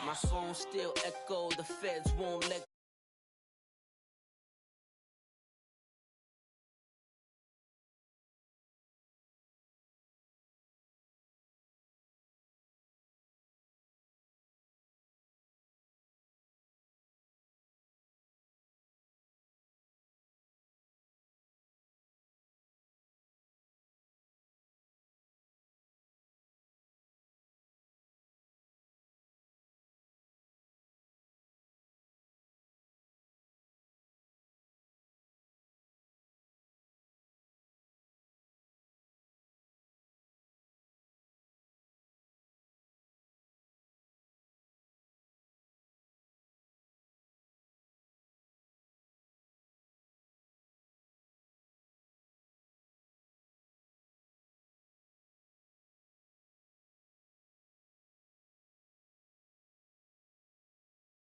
My phone still echo, the feds won't let.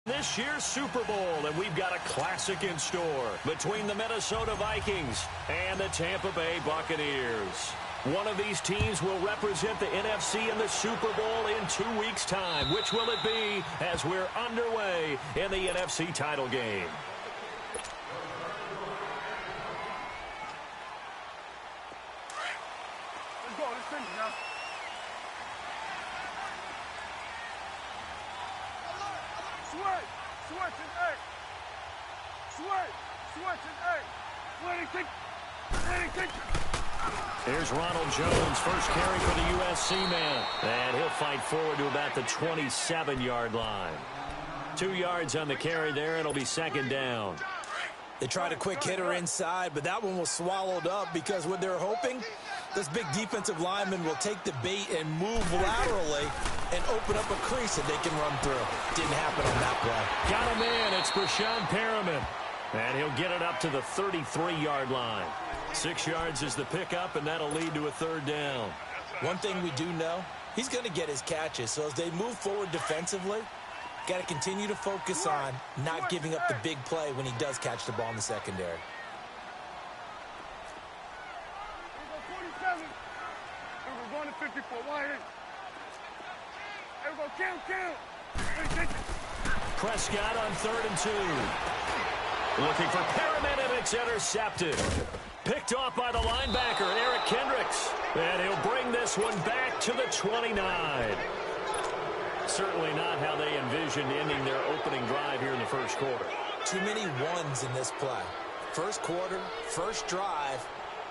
This year's Super Bowl, and we've got a classic in store between the Minnesota Vikings and the Tampa Bay Buccaneers. One of these teams will represent the NFC in the Super Bowl in 2 weeks' time. Which will it be as we're underway in the NFC title game? Let's go. Let's finish now. Switch and eight. Switch and eight. Here's Ronald Jones, first carry for the USC man. And he'll fight forward to about the 27-yard line. 2 yards on the carry there. It'll be second down. They tried a quick hitter inside, but that one was swallowed up because what they're hoping, this big defensive lineman will take the bait and move laterally and open up a crease that they can run through. Didn't happen on that play. Got him in. It's Brashon Perriman. And he'll get it up to the 33-yard line. 6 yards is the pickup, and that'll lead to a third down. One thing we do know, he's going to get his catches. So as they move forward defensively, got to continue to focus on not giving up the big play when he does catch the ball in the secondary. We're going to 54. Why ain't? Hey, we're going to count. Prescott on 3rd and 2. Looking for Perriman, and it's intercepted. Picked off by the linebacker, Eric Kendricks. And he'll bring this one back to the 29. Certainly not how they envisioned ending their opening drive here in the first quarter. Too many ones in this play. First quarter, first drive,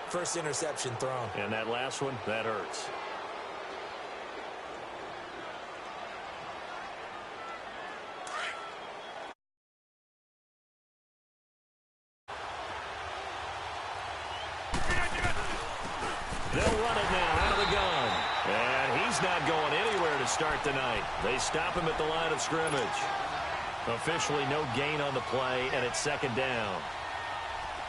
first interception thrown. And that last one, that hurts. They'll run it now out of the gun. And he's not going anywhere to start the night. They stop him at the line of scrimmage. Officially no gain on the play, and it's second down.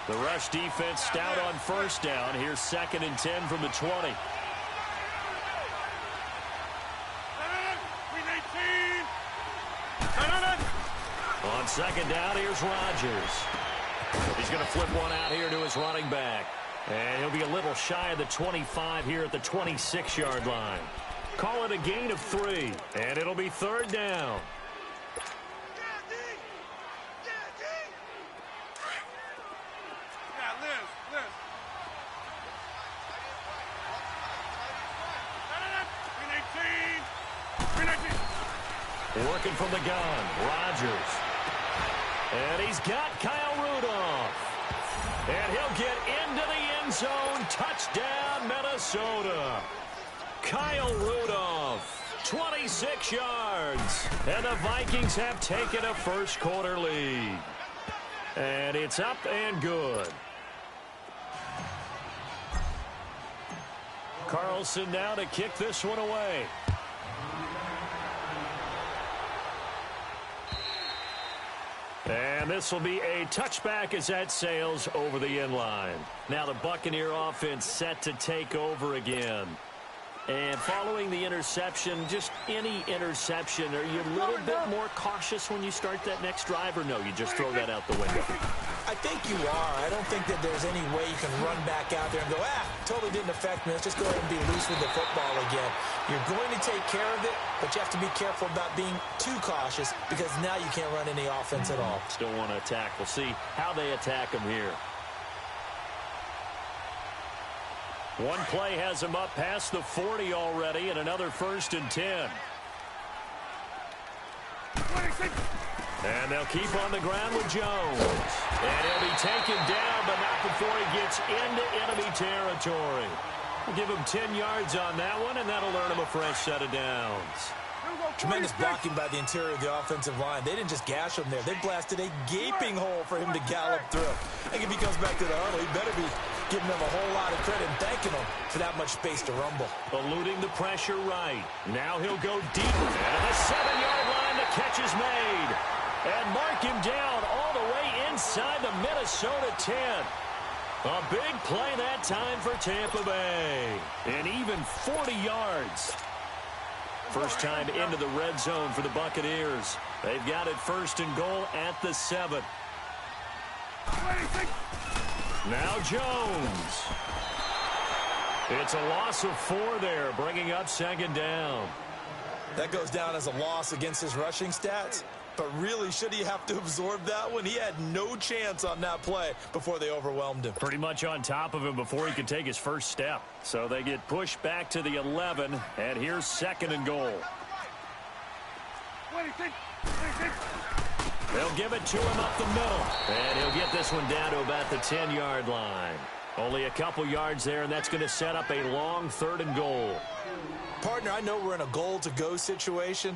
The rush defense stout on first down. Here's 2nd and 10 from the 20. On second down, here's Rodgers. He's going to flip one out here to his running back. And he'll be a little shy of the 25 here at the 26-yard line. Call it a gain of 3, and it'll be third down. Working from the gun, Rodgers. And he's got Kyle Rudolph. And he'll get into the end zone. Touchdown, Minnesota. Kyle Rudolph, 26 yards. And the Vikings have taken a first quarter lead. And it's up and good. Carlson now to kick this one away. And this will be a touchback as that sails over the end line. Now the Buccaneer offense set to take over again. And following the interception, just any interception, are you a little bit more cautious when you start that next drive, or no, you just throw that out the window? I think you are. I don't think that there's any way you can run back out there and go, totally didn't affect me. Let's just go ahead and be loose with the football again. You're going to take care of it, but you have to be careful about being too cautious because now you can't run any offense at all. Still want to attack. We'll see how they attack him here. One play has him up past the 40 already, and another 1st and 10. And they'll keep on the ground with Jones. And he'll be taken down, but not before he gets into enemy territory. We'll give him 10 yards on that one, and that'll earn him a fresh set of downs. Tremendous blocking by the interior of the offensive line. They didn't just gash him there. They blasted a gaping hole for him to gallop through. I think if he comes back to the huddle, he better be giving them a whole lot of credit and thanking them for that much space to rumble. Eluding the pressure right. Now he'll go deep. And the 7-yard line, the catch is made. And mark him down all the way inside the Minnesota 10. A big play that time for Tampa Bay. And even 40 yards. First time into the red zone for the Buccaneers. They've got it 1st and goal at the 7. Now Jones. It's a loss of 4 there, bringing up 2nd down. That goes down as a loss against his rushing stats. But really, should he have to absorb that one? He had no chance on that play before they overwhelmed him. Pretty much on top of him before he could take his first step. So they get pushed back to the 11, and here's 2nd and goal. They'll give it to him up the middle. And he'll get this one down to about the 10-yard line. Only a couple yards there, and that's going to set up a long 3rd and goal. Partner, I know we're in a goal-to-go situation,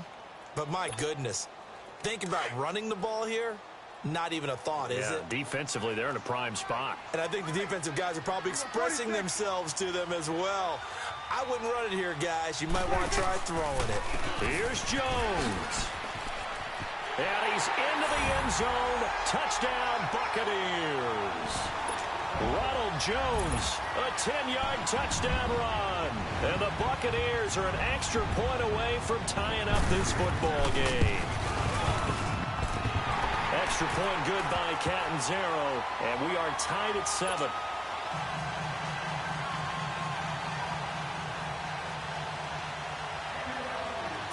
but my goodness. Think about running the ball here, not even a thought, is it? Defensively, they're in a prime spot. And I think the defensive guys are probably expressing themselves to them as well. I wouldn't run it here, guys. You might want to try throwing it. Here's Jones. And he's into the end zone. Touchdown, Buccaneers. Ronald Jones, a 10-yard touchdown run. And the Buccaneers are an extra point away from tying up this football game. Extra point good by Catanzaro, and we are tied at 7.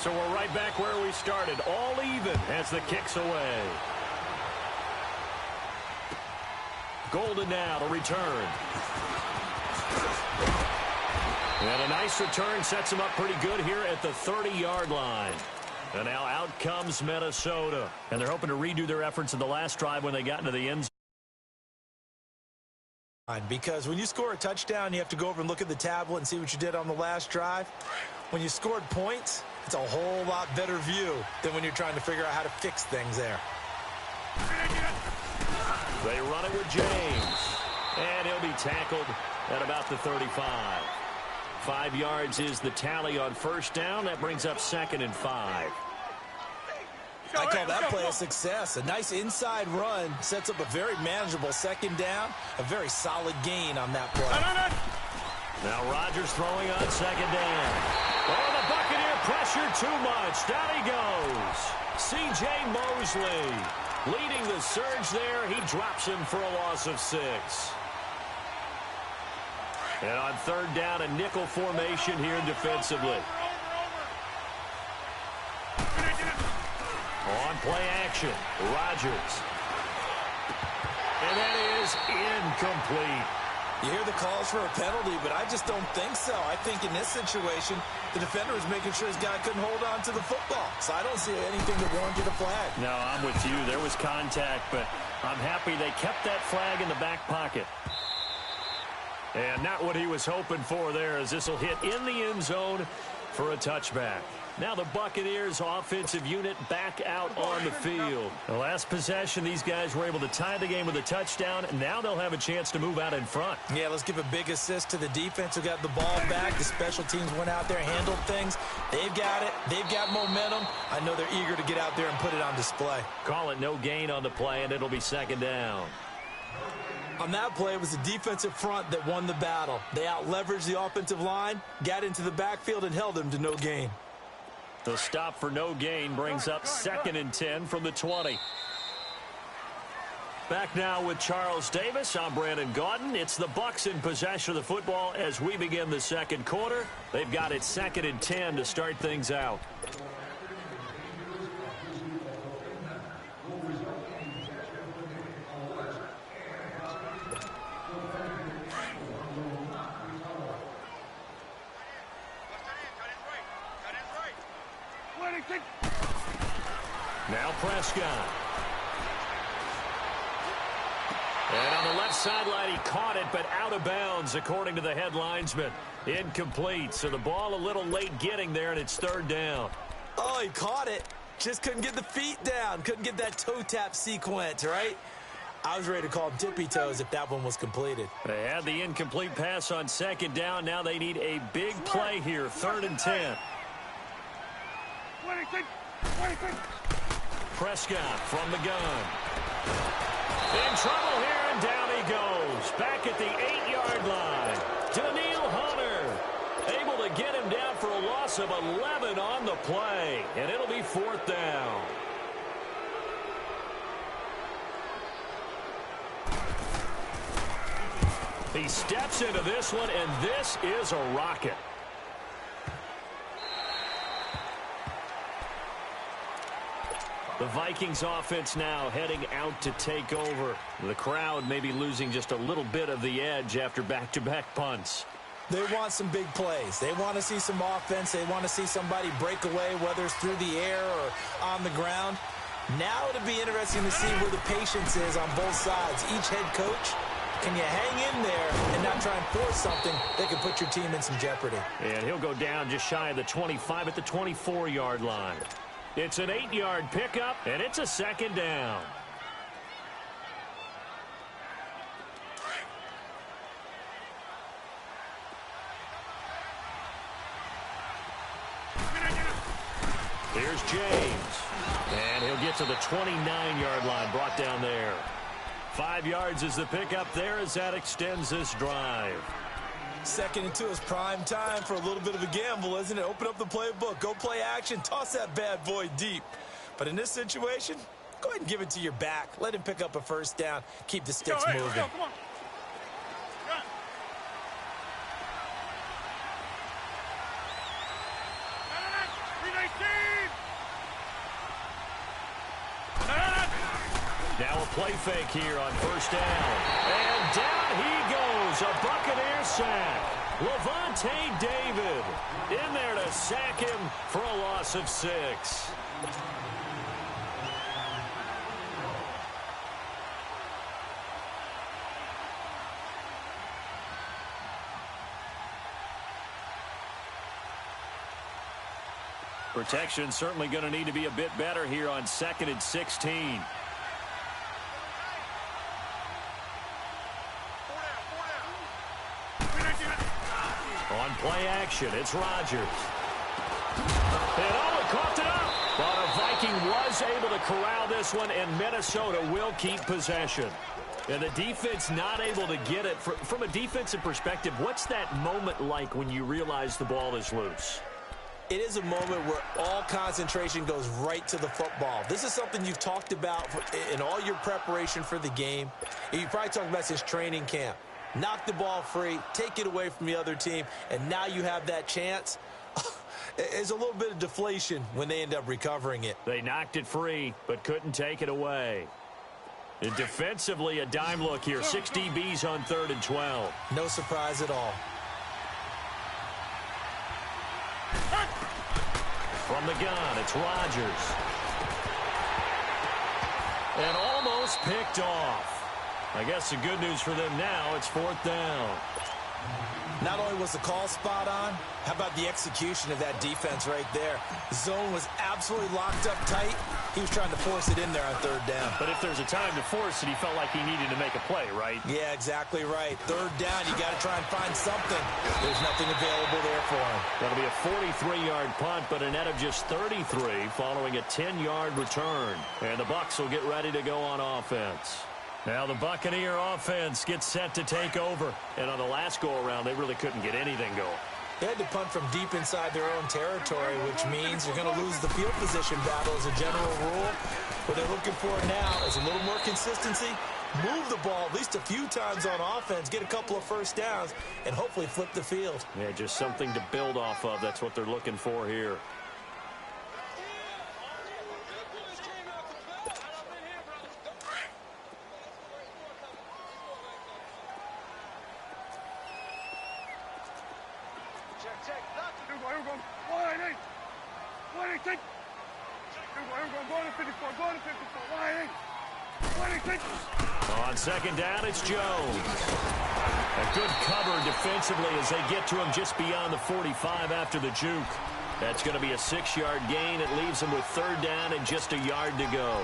So we're right back where we started, all even as the kick's away. Golden now to return. And a nice return sets him up pretty good here at the 30-yard line. And now out comes Minnesota. And they're hoping to redo their efforts in the last drive when they got into the end zone. Because when you score a touchdown, you have to go over and look at the tablet and see what you did on the last drive. When you scored points, it's a whole lot better view than when you're trying to figure out how to fix things there. They run it with James. And he'll be tackled at about the 35. 5 yards is the tally on 1st down. That brings up 2nd and 5. I call that play a success. A nice inside run sets up a very manageable 2nd down. A very solid gain on that play. Now Rodgers throwing on 2nd down. Oh, the Buccaneer pressure too much. Down he goes. C.J. Mosley leading the surge there. He drops him for a loss of 6. And on 3rd down, a nickel formation here defensively. On play action, Rodgers. And that is incomplete. You hear the calls for a penalty, but I just don't think so. I think in this situation, the defender was making sure his guy couldn't hold on to the football. So I don't see anything that warranted a flag. No, I'm with you. There was contact, but I'm happy they kept that flag in the back pocket. And not what he was hoping for there, as this will hit in the end zone for a touchback. Now the Buccaneers offensive unit back out on the field. The last possession, these guys were able to tie the game with a touchdown. Now they'll have a chance to move out in front. Yeah, let's give a big assist to the defense who got the ball back. The special teams went out there, handled things. They've got it. They've got momentum. I know they're eager to get out there and put it on display. Call it no gain on the play, and it'll be 2nd down. On that play, it was the defensive front that won the battle. They out-leveraged the offensive line, got into the backfield, and held them to no gain. The stop for no gain brings up 2nd and 10 from the 20. Back now with Charles Davis. I'm Brandon Gaudin. It's the Bucs in possession of the football as we begin the second quarter. They've got it 2nd and 10 to start things out. Now Prescott. And on the left sideline, he caught it, but out of bounds, according to the head linesman. Incomplete, so the ball a little late getting there, and it's 3rd down. Oh, he caught it. Just couldn't get the feet down. Couldn't get that toe tap sequence, right? I was ready to call him tippy toes if that one was completed. They had the incomplete pass on 2nd down. Now they need a big play here, 3rd and 10. Prescott from the gun. In trouble here, and down he goes. Back at the 8-yard line. Daniil Hunter able to get him down for a loss of 11 on the play. And it'll be 4th down. He steps into this one, and this is a rocket. The Vikings offense now heading out to take over. The crowd may be losing just a little bit of the edge after back-to-back punts. They want some big plays. They want to see some offense. They want to see somebody break away, whether it's through the air or on the ground. Now it'll be interesting to see where the patience is on both sides. Each head coach, can you hang in there and not try and force something that can put your team in some jeopardy? And he'll go down just shy of the 25 at the 24-yard line. It's an 8-yard pickup, and it's a 2nd down. Here's James. And he'll get to the 29-yard line, brought down there. 5 yards is the pickup there as that extends this drive. 2nd and 2 is prime time for a little bit of a gamble, isn't it? Open up the playbook, go play action, toss that bad boy deep. But in this situation, go ahead and give it to your back. Let him pick up a 1st down. Keep the sticks moving. Come on. Now a play fake here on 1st down. And down he goes. A Buccaneer sack. Levante David in there to sack him for a loss of 6. Protection certainly going to need to be a bit better here on 2nd and 16. On play action, it's Rodgers. And coughed it up. But a Viking was able to corral this one, and Minnesota will keep possession. And the defense not able to get it. From a defensive perspective, what's that moment like when you realize the ball is loose? It is a moment where all concentration goes right to the football. This is something you've talked about in all your preparation for the game. You probably talked about since training camp. Knock the ball free, take it away from the other team, and now you have that chance. There's a little bit of deflation when they end up recovering it. They knocked it free, but couldn't take it away. And defensively, a dime look here. 6 DBs on 3rd and 12. No surprise at all. From the gun, it's Rodgers. And almost picked off. I guess the good news for them now, it's 4th down. Not only was the call spot on, how about the execution of that defense right there? The zone was absolutely locked up tight. He was trying to force it in there on 3rd down. But if there's a time to force it, he felt like he needed to make a play, right? Yeah, exactly right. 3rd down, you got to try and find something. There's nothing available there for him. That'll be a 43-yard punt, but a net of just 33 following a 10-yard return. And the Bucs will get ready to go on offense. Now the Buccaneer offense gets set to take over. And on the last go-around, they really couldn't get anything going. They had to punt from deep inside their own territory, which means you're going to lose the field position battle as a general rule. What they're looking for now is a little more consistency move the ball at least a few times on offense, get a couple of first downs, and hopefully flip the field. Yeah, just something to build off of. That's what they're looking for here. On second down, it's Jones. A good cover defensively as they get to him just beyond the 45 after the juke. That's going to be a 6-yard gain. It leaves him with third down and just a yard to go.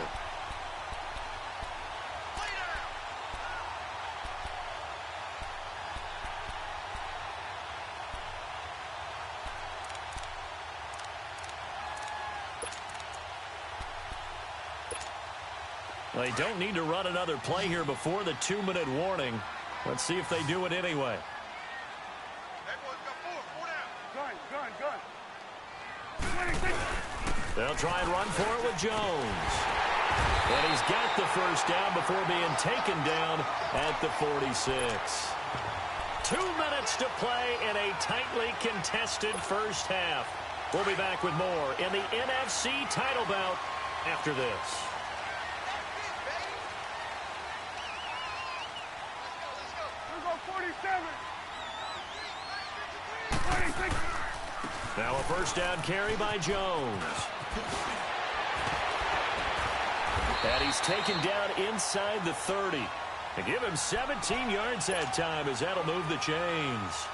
They don't need to run another play here before the 2-minute warning. Let's see if they do it anyway. They'll try and run for it with Jones. And he's got the first down before being taken down at the 46. 2 minutes to play in a tightly contested first half. We'll be back with more in the NFC title bout after this. Now a first down carry by Jones. And he's taken down inside the 30. To give him 17 yards that time as that'll move the chains.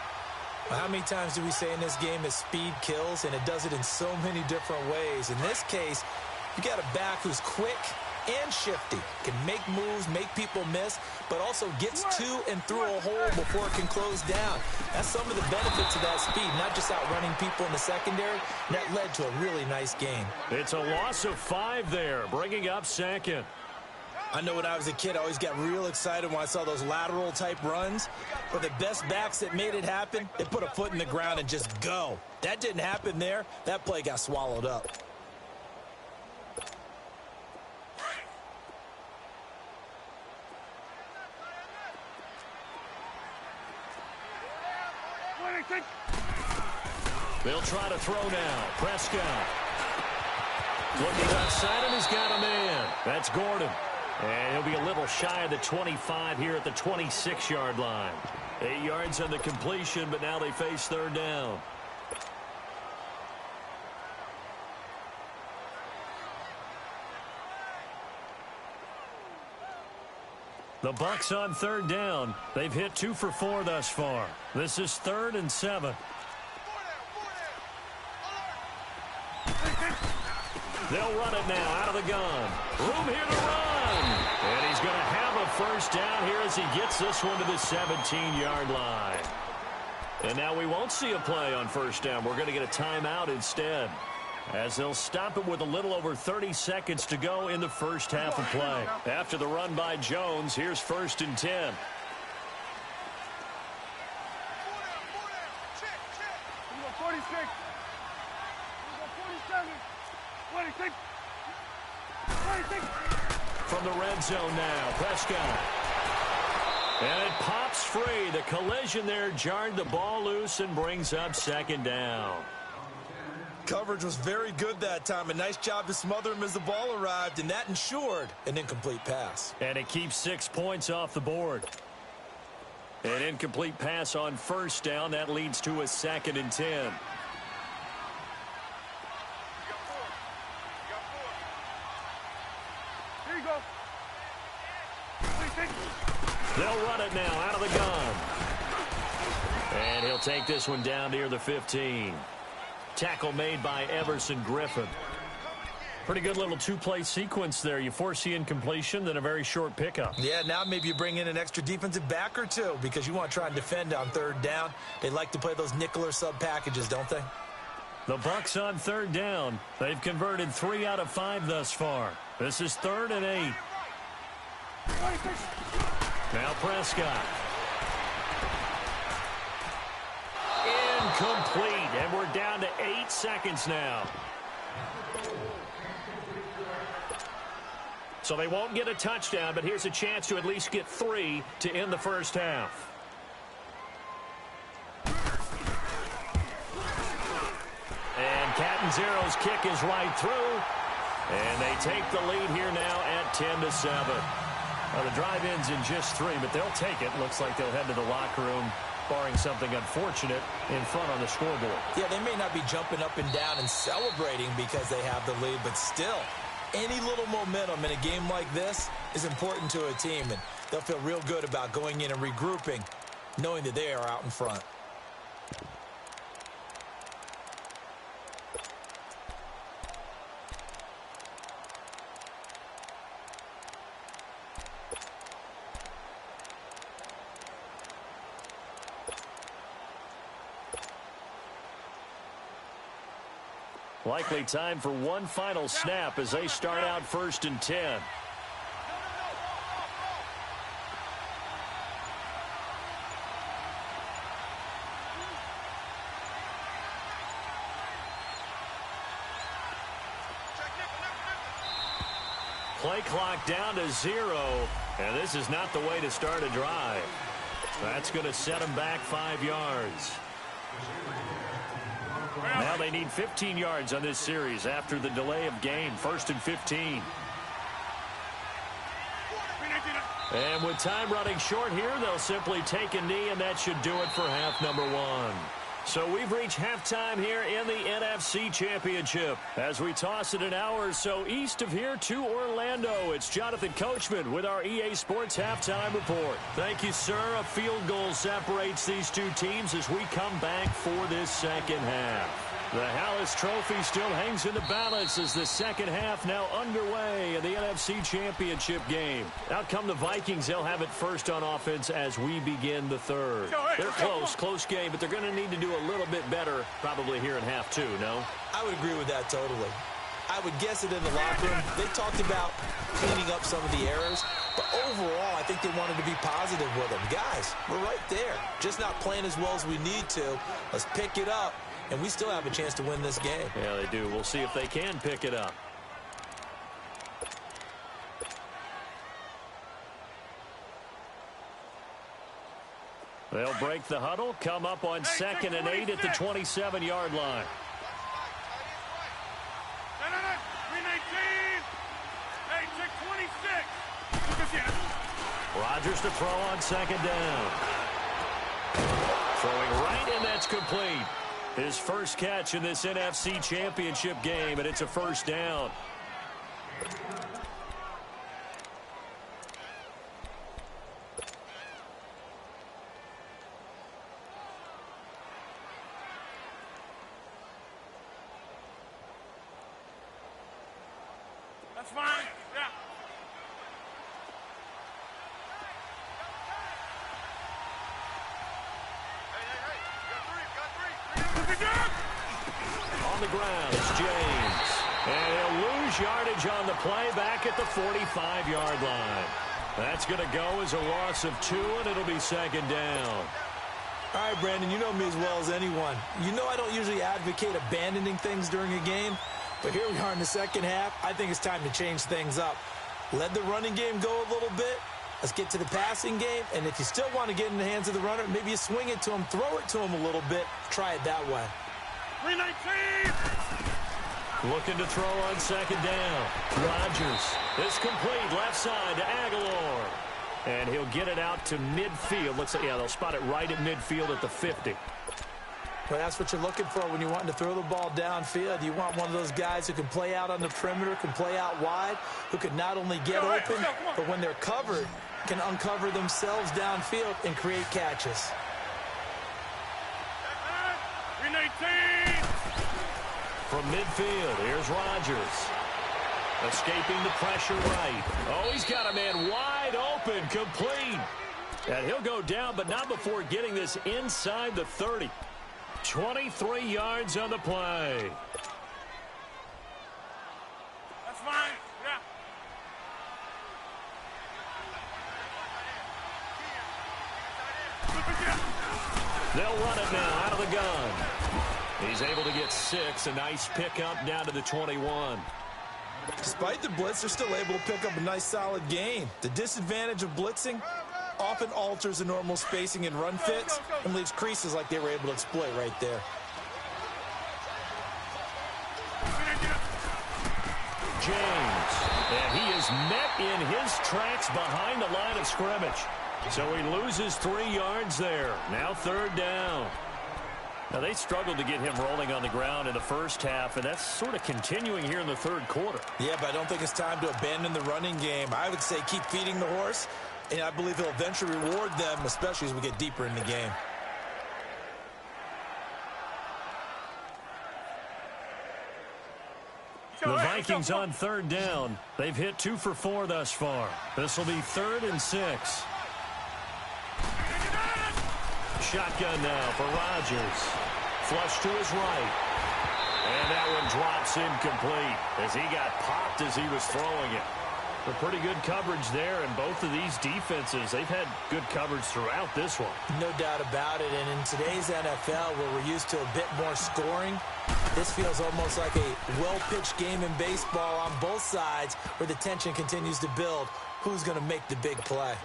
Well, how many times do we say in this game that speed kills, and it does it in so many different ways? In this case, you got a back who's quick and shifty, can make moves, make people miss, but also gets to and through a hole before it can close down. That's some of the benefits of that speed, not just outrunning people in the secondary. And that led to a really nice gain. It's a loss of 5 there, bringing up second. I know when I was a kid, I always got real excited when I saw those lateral-type runs. But the best backs that made it happen, they put a foot in the ground and just go. That didn't happen there. That play got swallowed up. They'll try to throw now. Prescott. Looking outside, and he's got a man. That's Gordon. And he'll be a little shy of the 25 here at the 26-yard line. 8 yards on the completion, but now they face third down. The Bucs on third down. They've hit 2 for 4 thus far. This is 3rd and 7. They'll run it now out of the gun. Room here to run. And he's going to have a first down here as he gets this one to the 17-yard line. And now we won't see a play on first down. We're going to get a timeout instead, as they'll stop it with a little over 30 seconds to go in the first half of play. After the run by Jones, here's 1st and 10. From the red zone now, Prescott. And it pops free. The collision there jarred the ball loose and brings up 2nd down. Coverage was very good that time. A nice job to smother him as the ball arrived, and that ensured an incomplete pass. And it keeps 6 points off the board. An incomplete pass on first down. That leads to a 2nd and 10. They'll run it now out of the gun. And he'll take this one down near the 15. Tackle made by Everson Griffin. Pretty good little 2-play sequence there. You force the incompletion, then a very short pickup. Yeah, now maybe you bring in an extra defensive back or two because you want to try and defend on third down. They like to play those nickel or sub packages, don't they? The Bucs on third down. They've converted 3 out of 5 thus far. This is 3rd and 8. Now Prescott. Incomplete, and we're down to 8 seconds now. So they won't get a touchdown, but here's a chance to at least get 3 to end the first half. And Catanzero's kick is right through. And they take the lead here now at 10-7. Well, the drive ends in just 3, but they'll take it. Looks like they'll head to the locker room, barring something unfortunate in front on the scoreboard. Yeah, they may not be jumping up and down and celebrating because they have the lead, but still, any little momentum in a game like this is important to a team, and they'll feel real good about going in and regrouping, knowing that they are out in front. Likely time for one final snap as they start out 1st and 10. Play clock down to 0, and this is not the way to start a drive. That's going to set them back 5 yards. Now they need 15 yards on this series after the delay of game. 1st and 15. And with time running short here, they'll simply take a knee, and that should do it for half number 1. So we've reached halftime here in the NFC Championship. As we toss it an hour or so east of here to Orlando, it's Jonathan Coachman with our EA Sports Halftime Report. Thank you, sir. A field goal separates these two teams as we come back for this second half. The Hallis Trophy still hangs in the balance as the second half now underway in the NFC Championship game. Out come the Vikings. They'll have it first on offense as we begin the third. They're close game, but they're going to need to do a little bit better probably here in half 2, no? I would agree with that totally. I would guess it in the locker room. They talked about cleaning up some of the errors, but overall, I think they wanted to be positive with them. Guys, we're right there. Just not playing as well as we need to. Let's pick it up. And we still have a chance to win this game. Yeah, they do. We'll see if they can pick it up. They'll break the huddle, come up on 2nd and 8 at the 27-yard line. Rodgers to throw on 2nd down. Throwing right, and that's complete. His first catch in this NFC Championship game, and it's a 1st down. That's fine. Yeah. On the ground, it's James. And he'll lose yardage on the play back at the 45-yard line. That's going to go as a loss of 2, and it'll be 2nd down. All right, Brandon, you know me as well as anyone. You know I don't usually advocate abandoning things during a game, but here we are in the second half. I think it's time to change things up. Let the running game go a little bit. Let's get to the passing game, and if you still want to get in the hands of the runner, maybe you swing it to him, throw it to him a little bit, try it that way. 319! Looking to throw on 2nd down. Rodgers is complete, left side to Aguilar. And he'll get it out to midfield. Looks like, yeah, they'll spot it right at midfield at the 50. Well, that's what you're looking for when you're wanting to throw the ball downfield. You want one of those guys who can play out on the perimeter, can play out wide, who can not only get open, but when they're covered, can uncover themselves downfield and create catches. 319! From midfield, here's Rodgers. Escaping the pressure right. Oh, he's got a man wide open, complete. And he'll go down, but not before getting this inside the 30. 23 yards on the play. That's fine. Yeah. They'll run it now out of the gun. He's able to get 6. A nice pickup down to the 21. Despite the blitz, they're still able to pick up a nice, solid gain. The disadvantage of blitzing often alters the normal spacing and run fits and leaves creases like they were able to exploit right there. James, and he is met in his tracks behind the line of scrimmage. So he loses 3 yards there. Now 3rd down. Now, they struggled to get him rolling on the ground in the first half, and that's sort of continuing here in the 3rd quarter. Yeah, but I don't think it's time to abandon the running game. I would say keep feeding the horse, and I believe he'll eventually reward them, especially as we get deeper in the game. The Vikings on 3rd down. They've hit 2 for 4 thus far. This will be 3rd and 6. Shotgun now for Rodgers. Flush to his right. And that one drops incomplete as he got popped as he was throwing it. A pretty good coverage there, and both of these defenses, they've had good coverage throughout this one. No doubt about it, and in today's NFL, where we're used to a bit more scoring, this feels almost like a well-pitched game in baseball on both sides where the tension continues to build. Who's going to make the big play?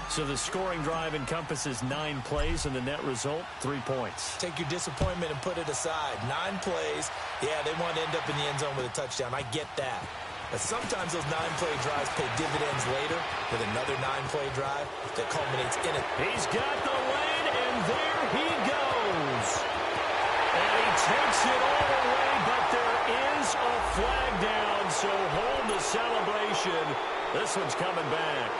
So the scoring drive encompasses 9 plays, and the net result, 3 points. Take your disappointment and put it aside. 9 plays. Yeah, they want to end up in the end zone with a touchdown. I get that. But sometimes those 9-play drives pay dividends later with another 9-play drive that culminates in it. He's got the lane, and there he goes. And he takes it all the way, but there is a flag down, so hold the celebration. This one's coming back.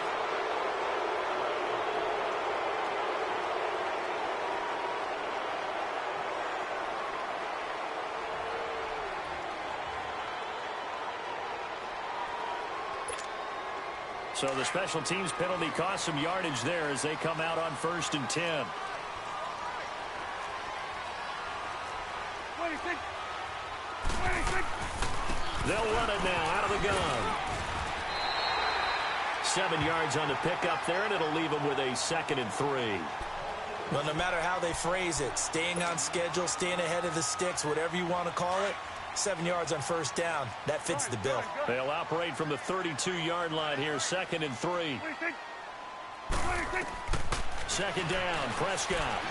So the special teams penalty cost some yardage there as they come out on 1st and 10. 26. They'll run it now out of the gun. 7 yards on the pickup there, and it'll leave them with a 2nd and 3. Well, no matter how they phrase it, staying on schedule, staying ahead of the sticks, whatever you want to call it, 7 yards on 1st down. That fits the bill. They'll operate from the 32-yard line here, 2nd and 3. 26. 2nd down, Prescott.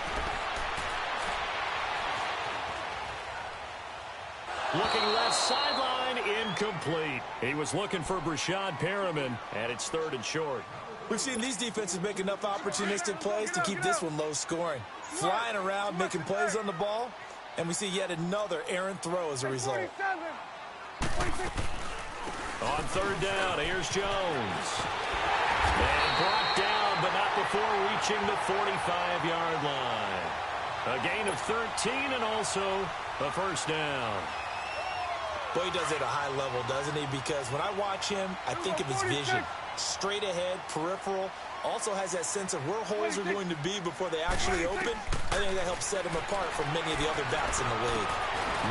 Looking left sideline, incomplete. He was looking for Brashad Perriman, and it's 3rd and short. We've seen these defenses make enough opportunistic plays to keep this one low scoring. Flying around, making plays on the ball, and we see yet another errant throw as a result. 26. On 3rd down, here's Jones. And brought down, but not before reaching the 45-yard line. A gain of 13 and also a 1st down. Boy, he does it at a high level, doesn't he? Because when I watch him, I think of his vision. Straight ahead, peripheral. Also has that sense of where holes are going to be before they actually open. I think that helps set him apart from many of the other backs in the league.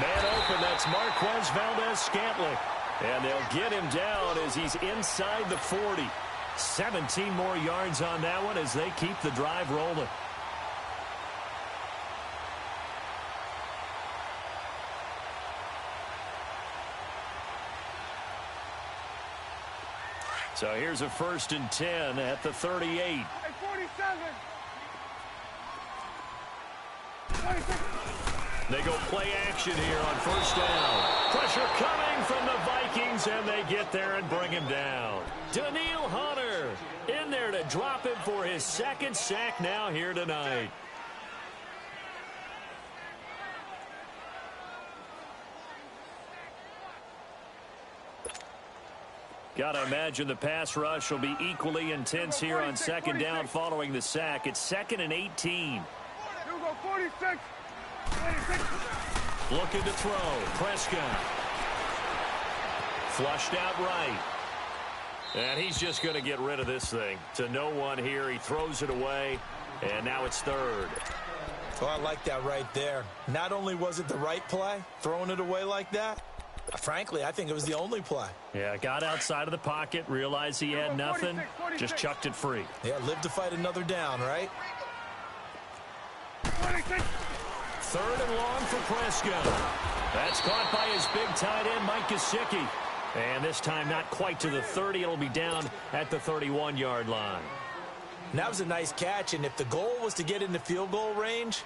Man open, that's Marquez Valdez-Scantling. And they'll get him down as he's inside the 40. 17 more yards on that one as they keep the drive rolling. So here's a 1st and 10 at the 38. Hey, 47. 26. They go play action here on 1st down. Pressure coming from the Vikings, and they get there and bring him down. Daniil Hunter in there to drop him for his 2nd sack now here tonight. Got to imagine the pass rush will be equally intense here on 2nd down following the sack. It's 2nd and 18. You go 46. 26. Looking to throw. Prescott. Flushed out right. And he's just going to get rid of this thing. To no one here. He throws it away. And now it's 3rd. Oh, I like that right there. Not only was it the right play, throwing it away like that, frankly, I think it was the only play. Yeah, got outside of the pocket, realized he had nothing, just chucked it free. Yeah, live to fight another down, right? 26. 3rd and long for Prescott. That's caught by his big tight end, Mike Gesicki. And this time not quite to the 30. It'll be down at the 31-yard line. And that was a nice catch, and if the goal was to get into field goal range,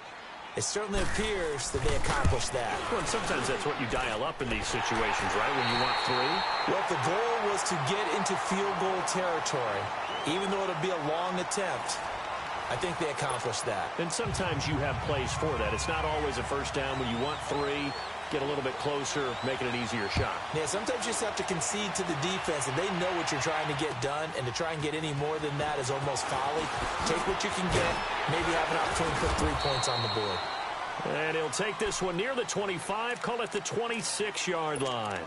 it certainly appears that they accomplished that. Well, and sometimes that's what you dial up in these situations, right, when you want 3? Well, if the goal was to get into field goal territory, even though it'll be a long attempt, I think they accomplished that. And sometimes you have plays for that. It's not always a first down when you want 3. Get a little bit closer, making an easier shot. Yeah, sometimes you just have to concede to the defense, and they know what you're trying to get done, and to try and get any more than that is almost folly. Take what you can get, maybe have an opportunity to put 3 points on the board. And he'll take this one near the 25, call it the 26-yard line.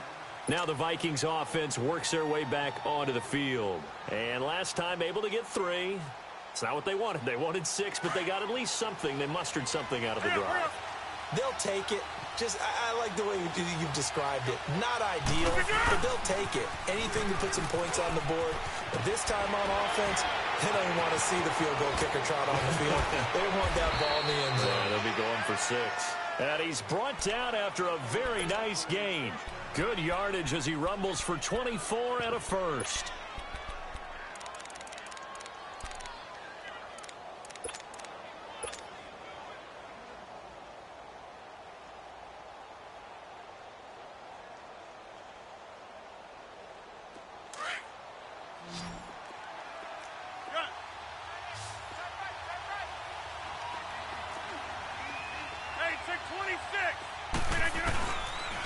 Now the Vikings offense works their way back onto the field. And last time able to get 3. It's not what they wanted. They wanted 6, but they got at least something. They mustered something out of the drive. They'll take it. I like the way you've described it. Not ideal, but they'll take it. Anything to put some points on the board. But this time on offense, they don't want to see the field goal kicker trot on the field. They want that ball in the end zone. Yeah, they'll be going for 6. And he's brought down after a very nice gain. Good yardage as he rumbles for 24 and a first.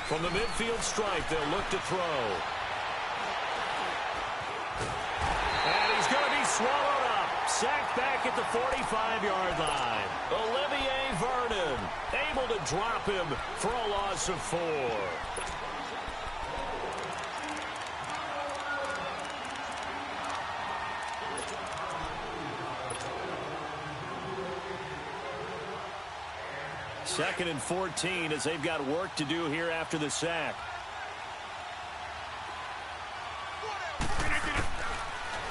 From the midfield stripe, they'll look to throw. And he's going to be swallowed up. Sacked back at the 45-yard line. Olivier Vernon able to drop him for a loss of 4. Second and 14 as they've got work to do here after the sack.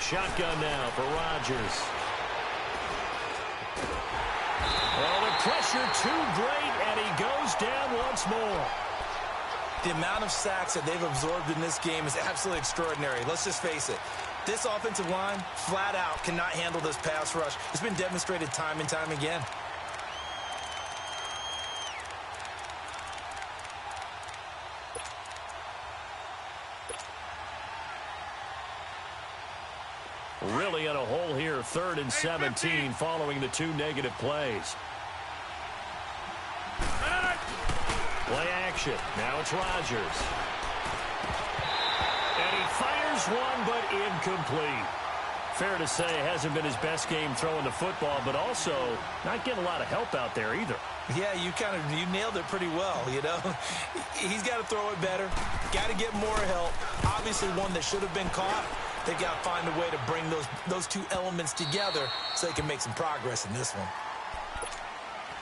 Shotgun now for Rodgers. Oh, the pressure too great, and he goes down once more. The amount of sacks that they've absorbed in this game is absolutely extraordinary. Let's just face it. This offensive line, flat out, cannot handle this pass rush. It's been demonstrated time and time again. Really in a hole here, 3rd and 17 following the 2 negative plays. Play action. Now it's Rodgers. And he fires one, but incomplete. Fair to say, it hasn't been his best game throwing the football, but also not getting a lot of help out there either. Yeah, you nailed it pretty well, you know. He's got to throw it better. Got to get more help. Obviously one that should have been caught. They've got to find a way to bring those 2 elements together so they can make some progress in this one.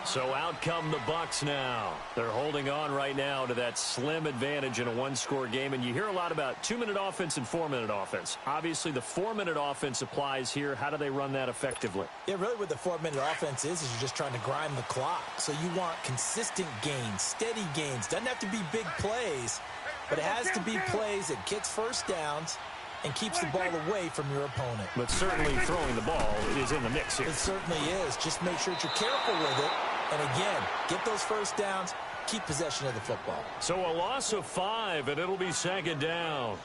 So out come the Bucks now. They're holding on right now to that slim advantage in a 1-score game. And you hear a lot about 2-minute offense and 4-minute offense. Obviously, the 4-minute offense applies here. How do they run that effectively? Yeah, really what the 4-minute offense is you're just trying to grind the clock. So you want consistent gains, steady gains. Doesn't have to be big plays, but it has to be plays that gets first downs and keeps the ball away from your opponent. But certainly throwing the ball is in the mix here. It certainly is. Just make sure that you're careful with it. And again, get those first downs, keep possession of the football. So a loss of 5, and it'll be 2nd down.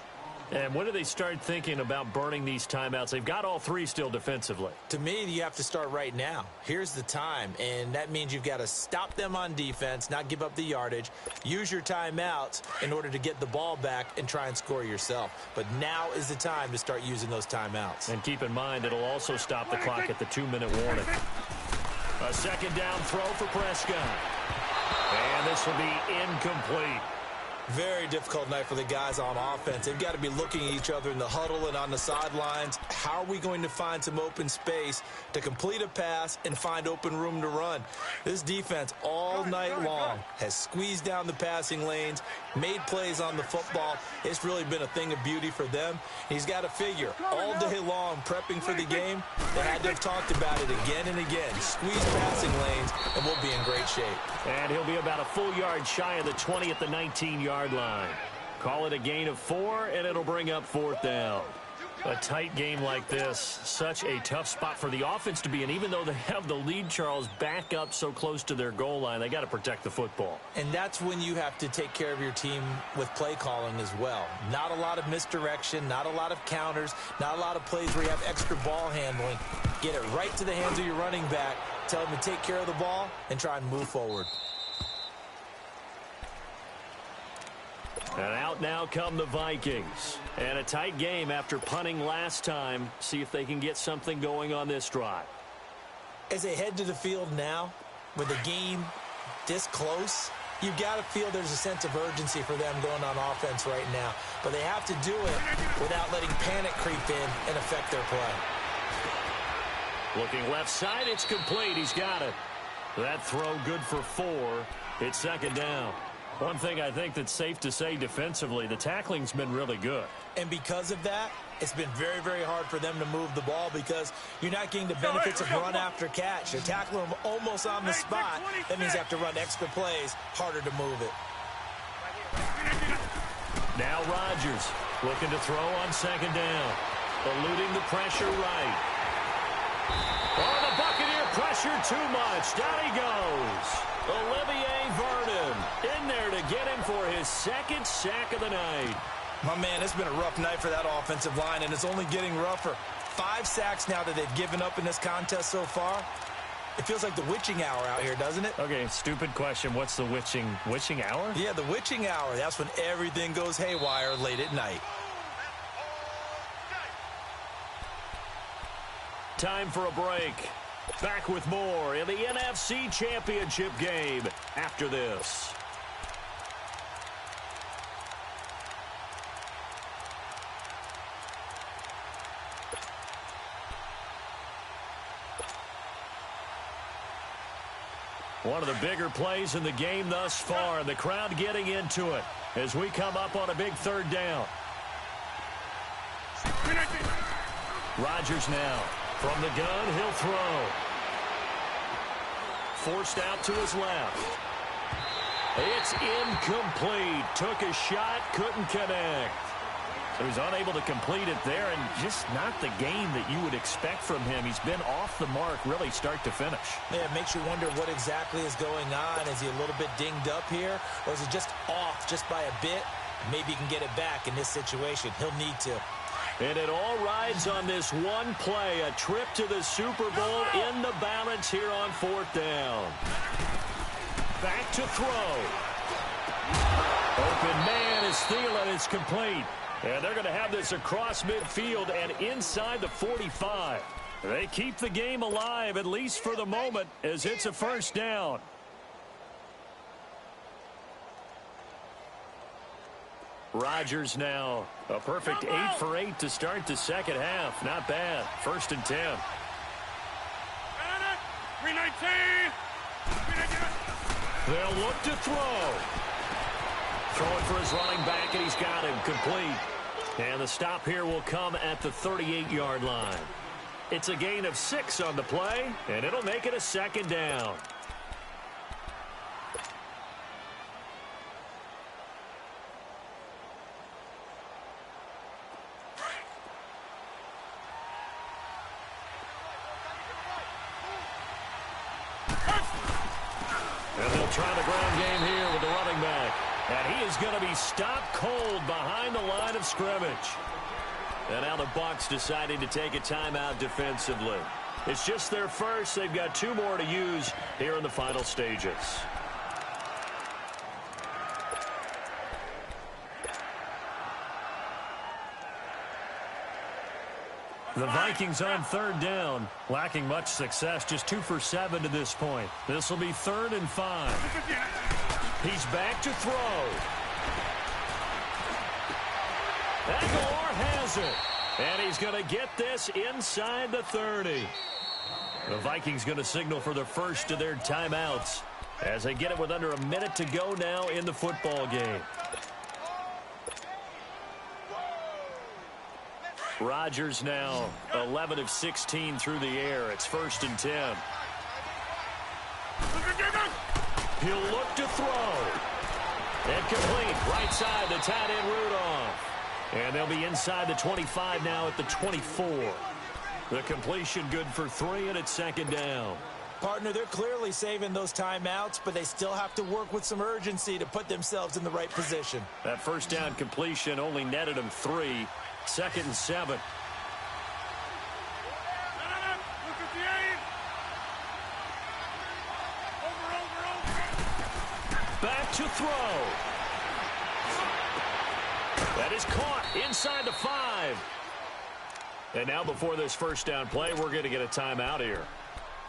And when do they start thinking about burning these timeouts? They've got all 3 still defensively. To me, you have to start right now. Here's the time, and that means you've got to stop them on defense, not give up the yardage, use your timeouts in order to get the ball back and try and score yourself. But now is the time to start using those timeouts. And keep in mind, it'll also stop the clock at the 2-minute warning. A 2nd down throw for Prescott. And this will be incomplete. Very difficult night for the guys on offense. They've got to be looking at each other in the huddle and on the sidelines. How are we going to find some open space to complete a pass and find open room to run? This defense all night long has squeezed down the passing lanes, made plays on the football. It's really been a thing of beauty for them. He's got to figure all day long prepping for the game. They had to have talked about it again and again. Squeeze passing lanes, and we'll be in great shape. And he'll be about a full yard shy of the 20 at the 19-yard line. Call it a gain of 4, and it'll bring up 4th down. A tight game like this, such a tough spot for the offense to be in. Even though they have the lead, Charles, back up so close to their goal line, they got to protect the football. And that's when you have to take care of your team with play calling as well. Not a lot of misdirection, not a lot of counters, not a lot of plays where you have extra ball handling. Get it right to the hands of your running back, tell him to take care of the ball, and try and move forward. And out now come the Vikings. And a tight game after punting last time. See if they can get something going on this drive. As they head to the field now, with the game this close, you've got to feel there's a sense of urgency for them going on offense right now. But they have to do it without letting panic creep in and affect their play. Looking left side, it's complete. He's got it. That throw good for 4. It's 2nd down. One thing I think that's safe to say defensively, the tackling's been really good. And because of that, it's been very, very hard for them to move the ball because you're not getting the benefits of run after catch. You're tackling them almost on the spot. That means you have to run extra plays, harder to move it. Now Rodgers looking to throw on 2nd down. Eluding the pressure right. Oh, the Buccaneer pressure too much. Down he goes. Olivier Vernon in there to get him for his 2nd sack of the night. My man, it's been a rough night for that offensive line, and it's only getting rougher. 5 sacks now that they've given up in this contest so far. It feels like the witching hour out here, doesn't it? Okay, stupid question. What's the witching hour? Yeah, the witching hour. That's when everything goes haywire late at night. Time for a break. Back with more in the NFC Championship game after this. One of the bigger plays in the game thus far, and the crowd getting into it as we come up on a big 3rd down. Rodgers now. From the gun, he'll throw. Forced out to his left. It's incomplete. Took a shot, couldn't connect. So he's unable to complete it there, and just not the game that you would expect from him. He's been off the mark really start to finish. Yeah, it makes you wonder what exactly is going on. Is he a little bit dinged up here, or is he just off just by a bit? Maybe he can get it back in this situation. He'll need to. And it all rides on this one play, a trip to the Super Bowl in the balance here on 4th down. Back to throw. Open man is Thielen. It's complete. And they're going to have this across midfield and inside the 45. They keep the game alive, at least for the moment, as it's a 1st down. Rodgers now. A perfect 8 for 8 to start the 2nd half. Not bad. 1st and 10. 319. They'll look to throw. Throwing for his running back, and he's got him complete. And the stop here will come at the 38-yard line. It's a gain of 6 on the play, and it'll make it a 2nd down. Try the ground game here with the running back. And he is going to be stopped cold behind the line of scrimmage. And now the Bucs deciding to take a timeout defensively. It's just their first. They've got 2 more to use here in the final stages. The Vikings on 3rd down, lacking much success, just 2 for 7 to this point. This will be 3rd and 5. He's back to throw. Aguilar has it. And he's going to get this inside the 30. The Vikings going to signal for the first of their timeouts as they get it with under a minute to go now in the football game. Rodgers now 11 of 16 through the air. It's 1st and 10. He'll look to throw. And complete. Right side, the tight end Rudolph. And they'll be inside the 25 now at the 24. The completion good for 3, and it's 2nd down. Partner, they're clearly saving those timeouts, but they still have to work with some urgency to put themselves in the right position. That 1st down completion only netted them 3. 2nd and 7. Back to throw. That is caught inside the 5. And now before this 1st down play, we're going to get a timeout here,